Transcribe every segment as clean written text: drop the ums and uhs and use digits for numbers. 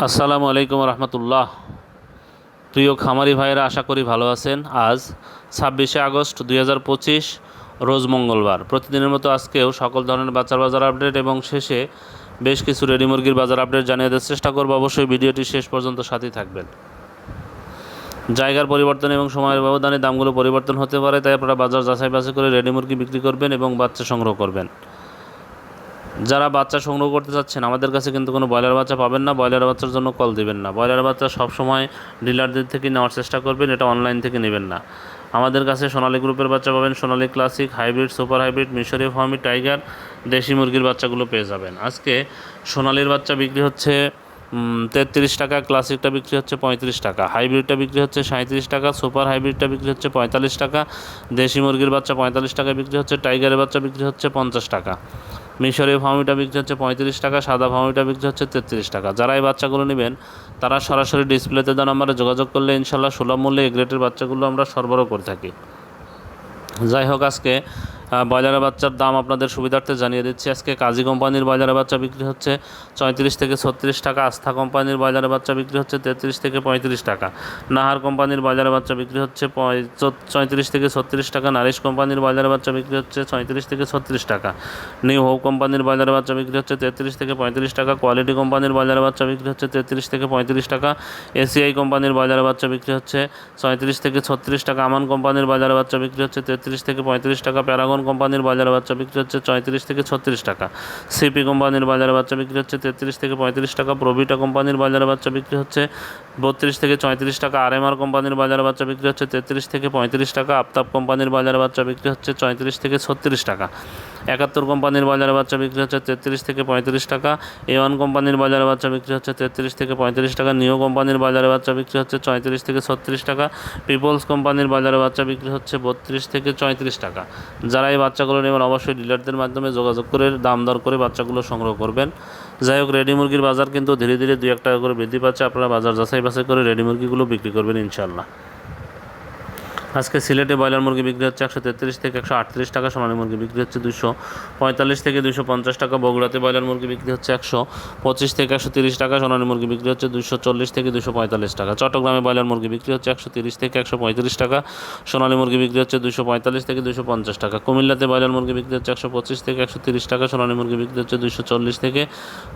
আসসালামু আলাইকুম রহমতুল্লাহ। প্রিয় খামারি ভাইয়েরা, আশা করি ভালো আছেন। আজ 26শে আগস্ট 2025 রোজ মঙ্গলবার। প্রতিদিনের মতো আজকেও সকল ধরনের বাচ্চার বাজার আপডেট এবং শেষে বেশ কিছু রেডি মুরগির বাজার আপডেট জানিয়ে দেওয়ার চেষ্টা করব। অবশ্যই ভিডিওটি শেষ পর্যন্ত সাথেই থাকবেন। জায়গার পরিবর্তন এবং সময়ের ব্যবধানে দামগুলো পরিবর্তন হতে পারে, তাই আপনারা বাজার যাচাই বাছাই করে রেডি মুরগি বিক্রি করবেন এবং বাচ্চা সংগ্রহ করবেন। যারা বাচ্চা সংগ্রহ করতে চাচ্ছেন, আমাদের কাছে কিন্তু কোনো ব্রয়লার বাচ্চা পাবেন না। ব্রয়লার বাচ্চার জন্য কল দিবেন না। ব্রয়লার বাচ্চা সবসময় ডিলারদের থেকে নেওয়ার চেষ্টা করবেন, এটা অনলাইন থেকে নেবেন না। আমাদের কাছে সোনালী গ্রুপের বাচ্চা পাবেন, সোনালী ক্লাসিক, হাইব্রিড, সুপার হাইব্রিড, মিশরীয় ফার্মি, টাইগার, দেশি মুরগির বাচ্চাগুলো পেয়ে যাবেন। আজকে সোনালীর বাচ্চা বিক্রি হচ্ছে 33 টাকা, ক্লাসিকটা বিক্রি হচ্ছে 35 টাকা, হাইব্রিডটা বিক্রি হচ্ছে 37 টাকা, সুপার হাইব্রিডটা বিক্রি হচ্ছে 45 টাকা, দেশি মুরগির বাচ্চা 45 টাকা বিক্রি হচ্ছে, টাইগারের বাচ্চা বিক্রি হচ্ছে 50 টাকা, মিশরীয় ফার্মিটা বিক্রি হচ্ছে 35 টাকা, সাদা ফার্মিটা বিক্রি হচ্ছে 33 টাকা। যারা এই বাচ্চাগুলো নেবেন তারা সরাসরি ডিসপ্লেতে দেওয়া নাম্বারে যোগাযোগ করলে ইনশাল্লাহ সুলভ মূল্যে এই গ্রেটের বাচ্চাগুলো আমরা সরবরাহ করে থাকি। যাই হোক, আজকে ব্রয়লারের বাচ্চার দাম আপনাদের সুবিধার্থে জানিয়ে দিচ্ছি। আজকে কাজী কোম্পানির ব্রয়লারের বাচ্চা বিক্রি হচ্ছে 34 থেকে 36 টাকা, আস্থা কোম্পানির ব্রয়লারের বাচ্চা বিক্রি হচ্ছে 33 থেকে 35 টাকা, নাহার কোম্পানির ব্রয়লারের বাচ্চা বিক্রি হচ্ছে 34 থেকে 36 টাকা, নারিশ কোম্পানির ব্রয়লারের বাচ্চা বিক্রি হচ্ছে 34 থেকে 36 টাকা, নিউ হোপ কোম্পানির ব্রয়লারের বাচ্চা বিক্রি হচ্ছে 33 থেকে 35 টাকা, কোয়ালিটি কোম্পানির ব্রয়লারের বাচ্চা বিক্রি হচ্ছে 33 থেকে 35 টাকা, এসিআই কোম্পানির ব্রয়লারের বাচ্চা বিক্রি হচ্ছে 37 থেকে 36 টাকা, আমান কোম্পানির ব্রয়লারের বাচ্চা বিক্রি হচ্ছে 33 থেকে 35 টাকা, প্যারাগন কোম্পানির বাজারে বাচ্চা বিক্রি হচ্ছে 34 থেকে 36 টাকা, সিপি কোম্পানির বাজারে বাচ্চা বিক্রি হচ্ছে 33 থেকে 35 টাকা, প্রভিটা কোম্পানির বাজারে বাচ্চা বিক্রি হচ্ছে 32 থেকে 34 টাকা, আরএমআর কোম্পানির বাজারে বাচ্চা বিক্রি হচ্ছে 33 থেকে 35 টাকা, আফতাব কোম্পানির বাজারে বাচ্চা বিক্রি হচ্ছে 34 থেকে 36 টাকা, 71 কোম্পানির বাজারে বাচ্চা বিক্রি হচ্ছে 33 থেকে 35 টাকা, A1 কোম্পানির বাজারে বাচ্চা বিক্রি হচ্ছে 33 থেকে 35 টাকা, নিও কোম্পানির বাজারে বাচ্চা বিক্রি হচ্ছে 34 থেকে 36 টাকা, পিপলস কোম্পানির বাজারে বাচ্চা বিক্রি হচ্ছে 32 থেকে 34 টাকা। যারা এই বাচ্চাগুলো নেবেন অবশ্যই ডিলারদের মাধ্যমে যোগাযোগ করে দাম দর করে বাচ্চাগুলো সংগ্রহ করবেন। যাই হোক, রেডি মুরগির বাজার কিন্তু ধীরে ধীরে 2-1 টাকা করে বৃদ্ধি পাচ্ছে। আপনারা বাজার যাচাই বাছাই করে রেডি মুরগিগুলো বিক্রি করবেন ইনশাল্লাহ। আজকে সিলেটে ব্রয়লার মুরগি বিক্রি হচ্ছে 133 থেকে 138 টাকা, সোনালী মুরগি বিক্রি হচ্ছে 245 থেকে 250 টাকা, বগুড়াতে ব্রয়লার মুরগি বিক্রি হচ্ছে 125 থেকে 130 টাকা, সোনালী মুরগি বিক্রি হচ্ছে 240 থেকে 245 টাকা, চট্টগ্রামে ব্রয়লার মুরগি বিক্রি হচ্ছে 130 থেকে 135 টাকা, সোনালী মুরগি বিক্রি হচ্ছে 245 থেকে 250 টাকা, কুমিল্লাতে ব্রয়লার মুরগি বিক্রি হচ্ছে 125 থেকে 130 টাকা, সোনালী মুরগি বিক্রি হচ্ছে 240 থেকে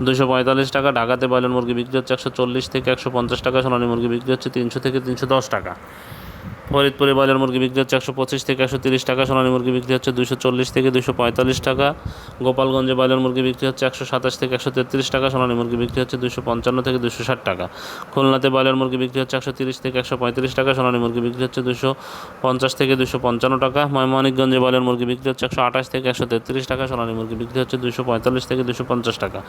245 টাকা, ঢাকাতে ব্রয়লার মুরগি বিক্রি হচ্ছে 140 থেকে 150 টাকা, সোনালী মুরগি বিক্রি হচ্ছে 300 থেকে 310 টাকা, ফরিদপুরে ব্রয়লার মুরগি বিক্রি হচ্ছে 125 থেকে 130 টাকা, সোনালী মুরগি বিক্রি হচ্ছে 240 থেকে 245 টাকা, গোপালগঞ্জে ব্রয়লার মুরগি বিক্রি হচ্ছে 127 থেকে 133 টাকা, সোনালী মুরগি বিক্রি হচ্ছে 255 থেকে 260 টাকা, খুলনাতে ব্রয়লার মুরগি বিক্রি হচ্ছে 130 থেকে 135 টাকা, সোনালী মুরগি বিক্রি হচ্ছে 250 থেকে 255 টাকা, ময়মনসিংহে ব্রয়লার মুরগি বিক্রি হচ্ছে 128 থেকে 133 টাকা, সোনালী মুরগি বিক্রি হচ্ছে 245 থেকে 250 টাকা,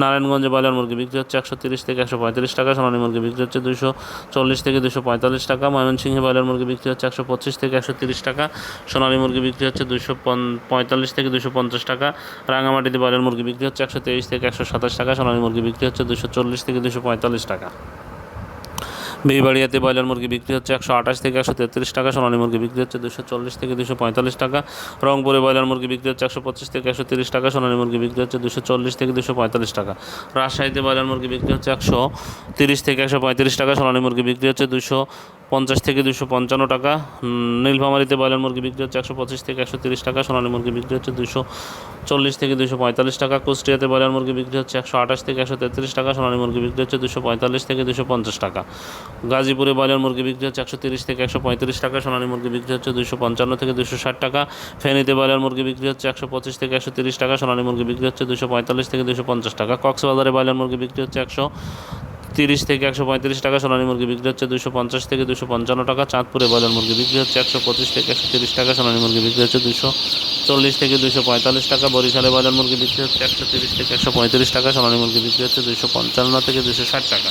নারায়ণগঞ্জে ব্রয়লার মুরগি বিক্রি হচ্ছে 130 থেকে 135 টাকা, সোনালী মুরগি বিক্রি হচ্ছে 240 থেকে 245 টাকা, ময়মনসিংহে ব্রয়লার মুরগি বিক্রি হচ্ছে 125 থেকে 130 টাকা, সোনালী মুরগি বিক্রি হচ্ছে 245 থেকে 250 টাকা, রাঙামাটিতে ব্রয়লার মুরগি বিক্রি হচ্ছে 123 থেকে 127 টাকা, সোনালী মুরগি বিক্রি হচ্ছে 240 থেকে 245 টাকা, বিবাড়িয়াতে ব্রয়লার মুরগি বিক্রি হচ্ছে 128 থেকে 133 টাকা, সোনালী মুরগি বিক্রি হচ্ছে 240 থেকে 245 টাকা, রংপুরে ব্রয়লার মুরগি বিক্রি হচ্ছে 125 থেকে 130 টাকা, সোনালী মুরগি বিক্রি হচ্ছে 240 থেকে 245 টাকা, রাজশাহীতে ব্রয়লার মুরগি বিক্রি হচ্ছে 130 থেকে 135 টাকা, সোনালী মুরগি বিক্রি হচ্ছে 250 থেকে 255 টাকা, নীলফামারীতে ব্রয়লার মুরগি বিক্রি হচ্ছে 125 থেকে 130 টাকা, সোনালী মুরগি বিক্রি হচ্ছে 240 থেকে 245 টাকা, কুষ্টিয়াতে ব্রয়লার মুরগি বিক্রি হচ্ছে 128 থেকে 133 টাকা, সোনালী মুরগি বিক্রি হচ্ছে 245 থেকে 250 টাকা, গাজীপুরে ব্রয়লার মুরগি বিক্রি হচ্ছে 130 থেকে 135 টাকা, সোনালী মুরগি বিক্রি হচ্ছে 255 থেকে 260 টাকা, ফেনীতে ব্রয়লার মুরগি বিক্রি হচ্ছে 125 থেকে 130 টাকা, সোনালী মুরগি বিক্রি হচ্ছে 245 থেকে 250 টাকা, কক্সবাজারে ব্রয়লার মুরগি বিক্রি হচ্ছে 130 থেকে 135 টাকা, সোনালী মুরগি বিক্রি হচ্ছে 250 থেকে 255 টাকা, চাঁদপুরে ব্রয়লার মুরগি বিক্রি হচ্ছে 125 থেকে 130 টাকা, সোনালী মুরগি বিক্রি হচ্ছে 240 থেকে 245 টাকা, বরিশালে ব্রয়লার মুরগি বিক্রি হচ্ছে 130 থেকে 135 টাকা, সোনালী মুরগি বিক্রি হচ্ছে 255 থেকে 260 টাকা।